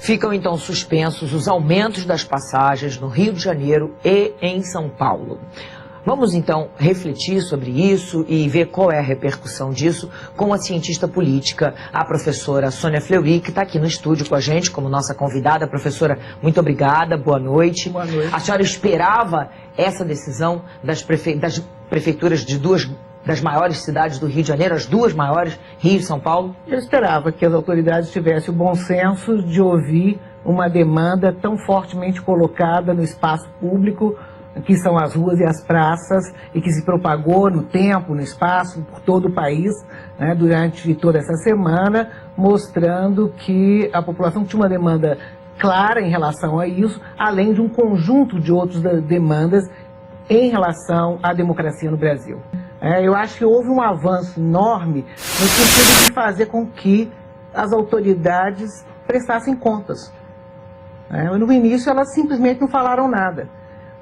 Ficam então suspensos os aumentos das passagens no Rio de Janeiro e em São Paulo. Vamos então refletir sobre isso e ver qual é a repercussão disso com a cientista política, a professora Sônia Fleury, que está aqui no estúdio com a gente como nossa convidada. Professora, muito obrigada, boa noite. Boa noite. A senhora esperava essa decisão das prefeituras de duas das maiores cidades do Rio de Janeiro, as duas maiores, Rio e São Paulo? Eu esperava que as autoridades tivessem o bom senso de ouvir uma demanda tão fortemente colocada no espaço público, que são as ruas e as praças, e que se propagou no tempo, no espaço, por todo o país, né, durante toda essa semana, mostrando que a população tinha uma demanda clara em relação a isso, além de um conjunto de outras demandas em relação à democracia no Brasil. Eu acho que houve um avanço enorme no sentido de fazer com que as autoridades prestassem contas. No início elas simplesmente não falaram nada.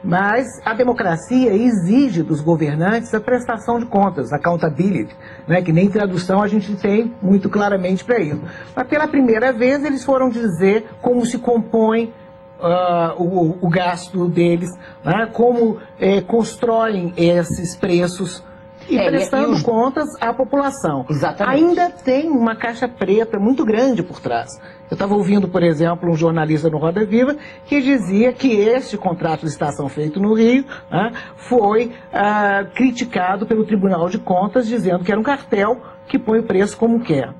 Mas a democracia exige dos governantes a prestação de contas, accountability, né, que nem tradução a gente tem muito claramente para isso. Mas pela primeira vez eles foram dizer como se compõe o gasto deles, né, como constroem esses preços e prestando contas à população. Exatamente. Ainda tem uma caixa preta muito grande por trás. Eu estava ouvindo, por exemplo, um jornalista no Roda Viva que dizia que este contrato de licitação feito no Rio, né, foi criticado pelo Tribunal de Contas, dizendo que era um cartel que põe o preço como quer.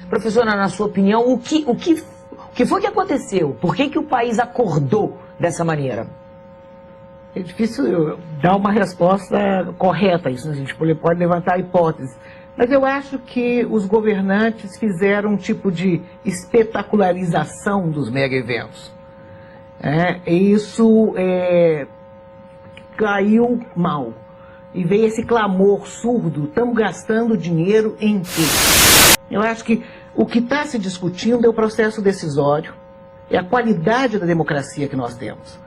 Professora, na sua opinião, o que foi que aconteceu? Por que o país acordou dessa maneira? É difícil dar uma resposta correta a isso, né? A gente pode levantar hipóteses. Mas eu acho que os governantes fizeram um tipo de espetacularização dos mega-eventos. Isso caiu mal. E veio esse clamor surdo: estamos gastando dinheiro em quê? Eu acho que o que está se discutindo é o processo decisório, é a qualidade da democracia que nós temos.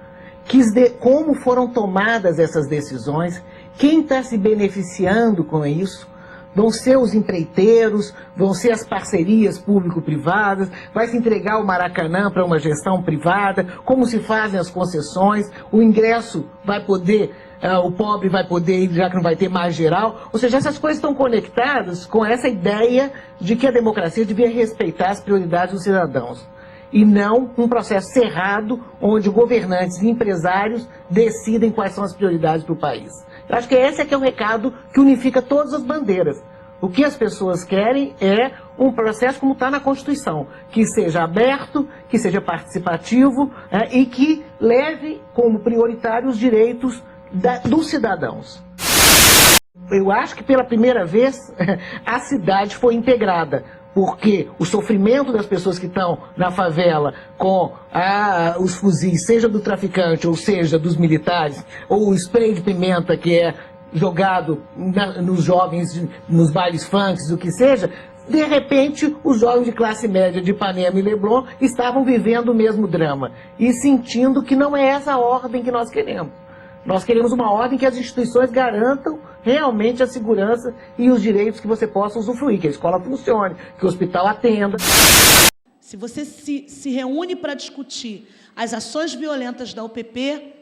Como foram tomadas essas decisões, quem está se beneficiando com isso, vão ser os empreiteiros, vão ser as parcerias público-privadas, vai se entregar o Maracanã para uma gestão privada, como se fazem as concessões, o ingresso vai poder... o pobre vai poder ir, já que não vai ter mais geral. Ou seja, essas coisas estão conectadas com essa ideia de que a democracia devia respeitar as prioridades dos cidadãos. E não um processo cerrado, onde governantes e empresários decidem quais são as prioridades para o país. Eu acho que esse é o recado que unifica todas as bandeiras. O que as pessoas querem é um processo como está na Constituição, que seja aberto, que seja participativo, e que leve como prioritário os direitos dos cidadãos. Eu acho que pela primeira vez a cidade foi integrada, porque o sofrimento das pessoas que estão na favela com os fuzis, seja do traficante ou seja dos militares, ou o spray de pimenta que é jogado nos jovens, nos bailes funks, o que seja, de repente os jovens de classe média de Ipanema e Leblon estavam vivendo o mesmo drama e sentindo que não é essa a ordem que nós queremos. Nós queremos uma ordem que as instituições garantam realmente a segurança e os direitos que você possa usufruir, que a escola funcione, que o hospital atenda. Se você se reúne para discutir as ações violentas da UPP,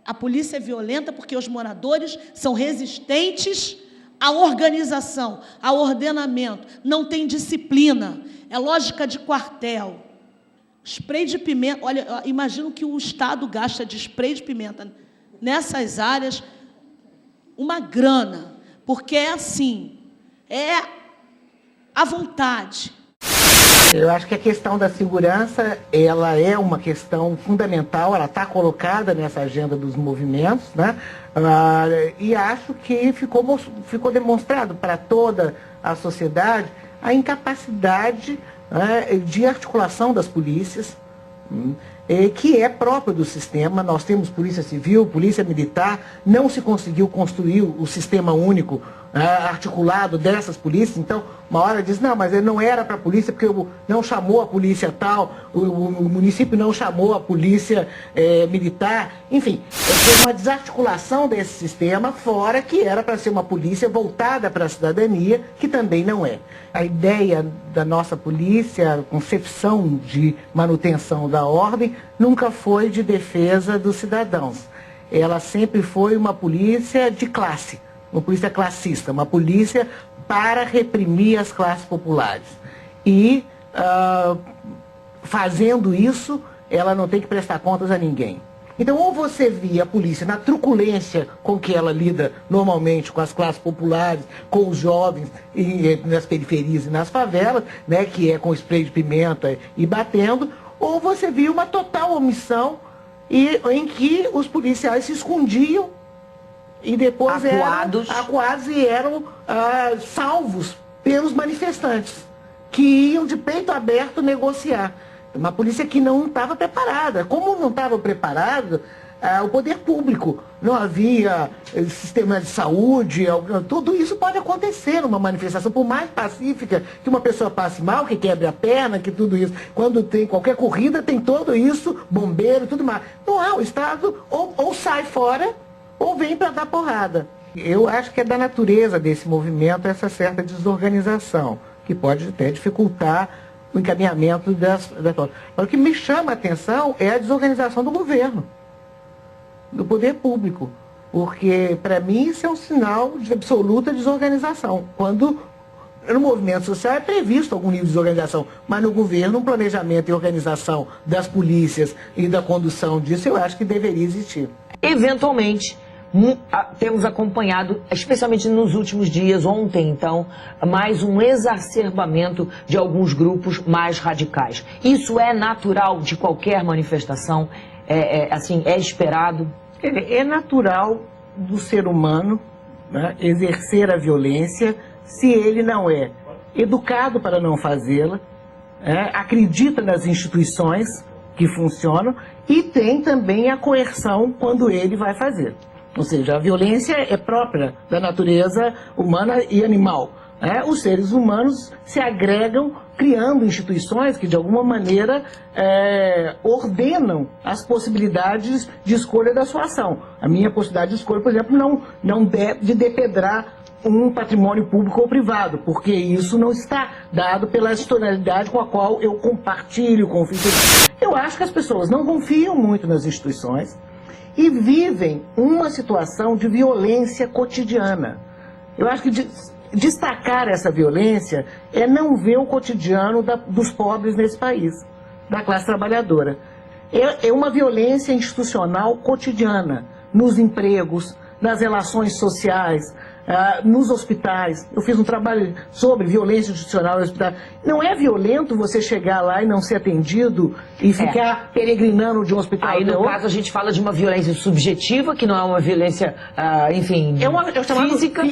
a polícia é violenta porque os moradores são resistentes à organização, ao ordenamento, não tem disciplina, é lógica de quartel. Spray de pimenta, olha, imagino que o Estado gasta de spray de pimenta nessas áreas uma grana, porque é assim, é à vontade. Eu acho que a questão da segurança, ela é uma questão fundamental, ela está colocada nessa agenda dos movimentos, né? E acho que ficou demonstrado para toda a sociedade a incapacidade de articulação das polícias, que é próprio do sistema. Nós temos polícia civil, polícia militar, não se conseguiu construir o sistema único articulado dessas polícias. Então, uma hora diz, não, mas ele não era para a polícia porque não chamou a polícia tal, o município não chamou a polícia militar. Enfim, foi uma desarticulação desse sistema, fora que era para ser uma polícia voltada para a cidadania, que também não é. A ideia da nossa polícia, a concepção de manutenção da ordem, nunca foi de defesa dos cidadãos. Ela sempre foi uma polícia de classe. Uma polícia classista, uma polícia para reprimir as classes populares. E, fazendo isso, ela não tem que prestar contas a ninguém. Então, ou você via a polícia na truculência com que ela lida normalmente com as classes populares, com os jovens, nas periferias e nas favelas, né, que é com spray de pimenta e batendo, ou você via uma total omissão em que os policiais se escondiam e depois eram acuados e eram salvos pelos manifestantes, que iam de peito aberto negociar. Uma polícia que não estava preparada. Como não estava preparada, o poder público, não havia sistema de saúde, tudo isso pode acontecer numa manifestação, por mais pacífica, que uma pessoa passe mal, que quebre a perna, que tudo isso. Quando tem qualquer corrida, tem tudo isso, bombeiro, tudo mais. Não há, o Estado ou sai fora, ou vem para dar porrada. Eu acho que é da natureza desse movimento essa certa desorganização, que pode até dificultar o encaminhamento das... O que me chama a atenção é a desorganização do governo, do poder público, porque, para mim, isso é um sinal de absoluta desorganização. Quando no movimento social é previsto algum nível de desorganização, mas no governo, um planejamento e organização das polícias e da condução disso, eu acho que deveria existir. Eventualmente, temos acompanhado, especialmente nos últimos dias, ontem então, mais um exacerbamento de alguns grupos mais radicais. Isso é natural de qualquer manifestação? Assim, é esperado? É natural do ser humano, né, exercer a violência, se ele não é educado para não fazê-la, acredita nas instituições que funcionam e tem também a coerção quando ele vai fazer. Ou seja, a violência é própria da natureza humana e animal. Os seres humanos se agregam criando instituições que, de alguma maneira, ordenam as possibilidades de escolha da sua ação. A minha possibilidade de escolha, por exemplo, não de depedrar um patrimônio público ou privado, porque isso não está dado pela institucionalidade com a qual eu compartilho, confio. Eu acho que as pessoas não confiam muito nas instituições e vivem uma situação de violência cotidiana. Eu acho que destacar essa violência é não ver o cotidiano dos pobres nesse país, da classe trabalhadora. É uma violência institucional cotidiana, nos empregos, nas relações sociais, nos hospitais. Eu fiz um trabalho sobre violência institucional no hospital. Não é violento você chegar lá e não ser atendido e ficar peregrinando de um hospital Aí, no caso, a gente fala de uma violência subjetiva, que não é uma violência, enfim, física.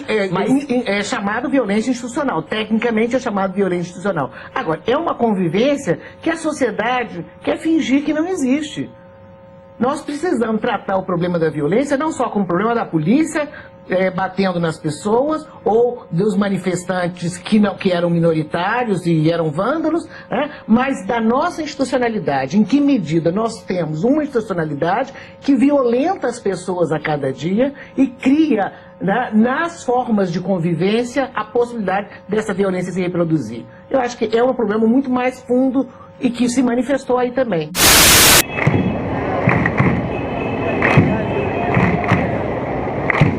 É chamado violência institucional. Tecnicamente é chamado violência institucional. Agora, é uma convivência que a sociedade quer fingir que não existe. Nós precisamos tratar o problema da violência não só como problema da polícia batendo nas pessoas ou dos manifestantes que eram minoritários e eram vândalos, mas da nossa institucionalidade. Em que medida nós temos uma institucionalidade que violenta as pessoas a cada dia e cria, nas formas de convivência, a possibilidade dessa violência se reproduzir. Eu acho que é um problema muito mais fundo e que se manifestou aí também.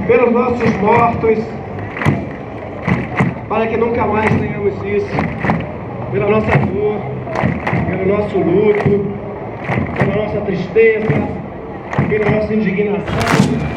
Pelos nossos mortos, para que nunca mais tenhamos isso, pela nossa dor, pelo nosso luto, pela nossa tristeza, pela nossa indignação.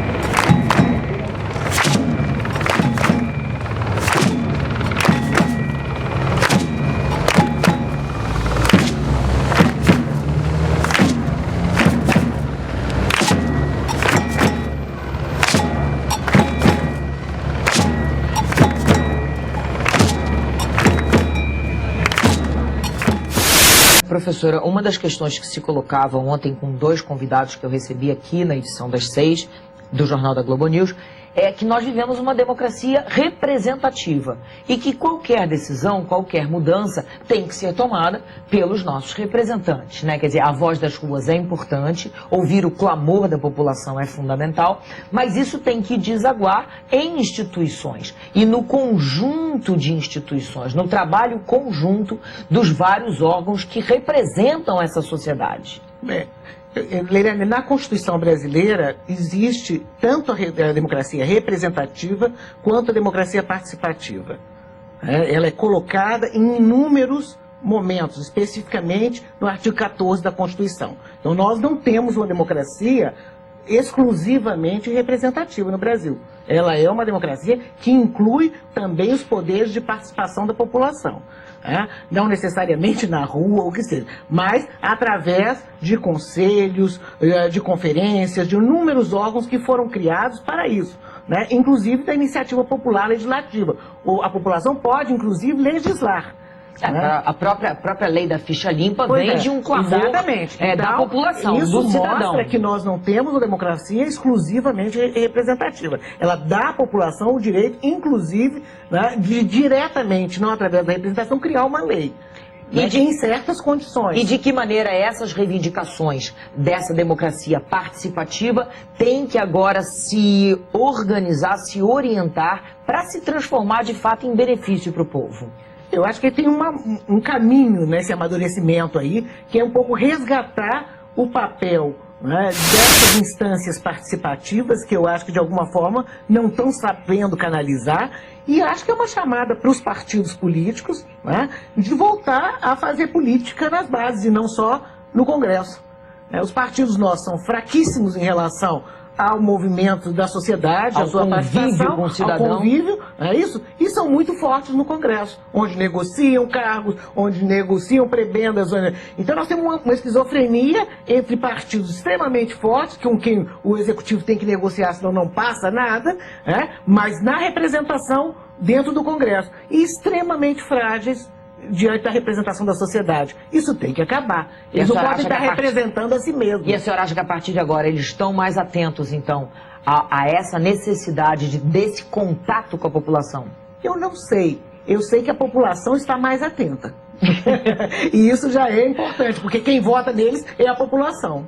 professora, uma das questões que se colocavam ontem com 2 convidados que eu recebi aqui na edição das 6 do Jornal da Globo News é que nós vivemos uma democracia representativa e que qualquer decisão, qualquer mudança tem que ser tomada pelos nossos representantes, né? Quer dizer, a voz das ruas é importante, ouvir o clamor da população é fundamental, mas isso tem que desaguar em instituições e no conjunto de instituições, no trabalho conjunto dos vários órgãos que representam essa sociedade. Leilane, na Constituição brasileira existe tanto a democracia representativa quanto a democracia participativa. Ela é colocada em inúmeros momentos, especificamente no artigo 14 da Constituição. Então nós não temos uma democracia exclusivamente representativa no Brasil. Ela é uma democracia que inclui também os poderes de participação da população. Não necessariamente na rua ou o que seja, mas através de conselhos, de conferências, de inúmeros órgãos que foram criados para isso, né? Inclusive da iniciativa popular legislativa. A população pode, inclusive, legislar. A própria lei da ficha limpa vem de um clamor então, da população, isso do cidadão. mostra que nós não temos uma democracia exclusivamente representativa. Ela dá à população o direito, inclusive, né, de diretamente, não através da representação, criar uma lei. Em certas condições. E de que maneira essas reivindicações dessa democracia participativa têm que agora se organizar, se orientar para se transformar de fato em benefício para o povo? Eu acho que tem um caminho nesse amadurecimento aí, que é um pouco resgatar o papel, né, dessas instâncias participativas, que eu acho que de alguma forma não estão sabendo canalizar, e acho que é uma chamada para os partidos políticos, né, de voltar a fazer política nas bases e não só no Congresso. Os partidos nossos são fraquíssimos em relação ao movimento da sociedade, à sua participação, com o cidadão. ao convívio, é isso? E são muito fortes no Congresso, onde negociam cargos, onde negociam prebendas. Então nós temos uma esquizofrenia entre partidos extremamente fortes, com quem o Executivo tem que negociar, senão não passa nada, mas na representação dentro do Congresso, e extremamente frágeis diante da representação da sociedade. Isso tem que acabar. Eles não podem estar representando a si mesmos. E a senhora acha que a partir de agora eles estão mais atentos, então, a essa necessidade desse contato com a população? Eu não sei. Eu sei que a população está mais atenta. E isso já é importante, porque quem vota neles é a população.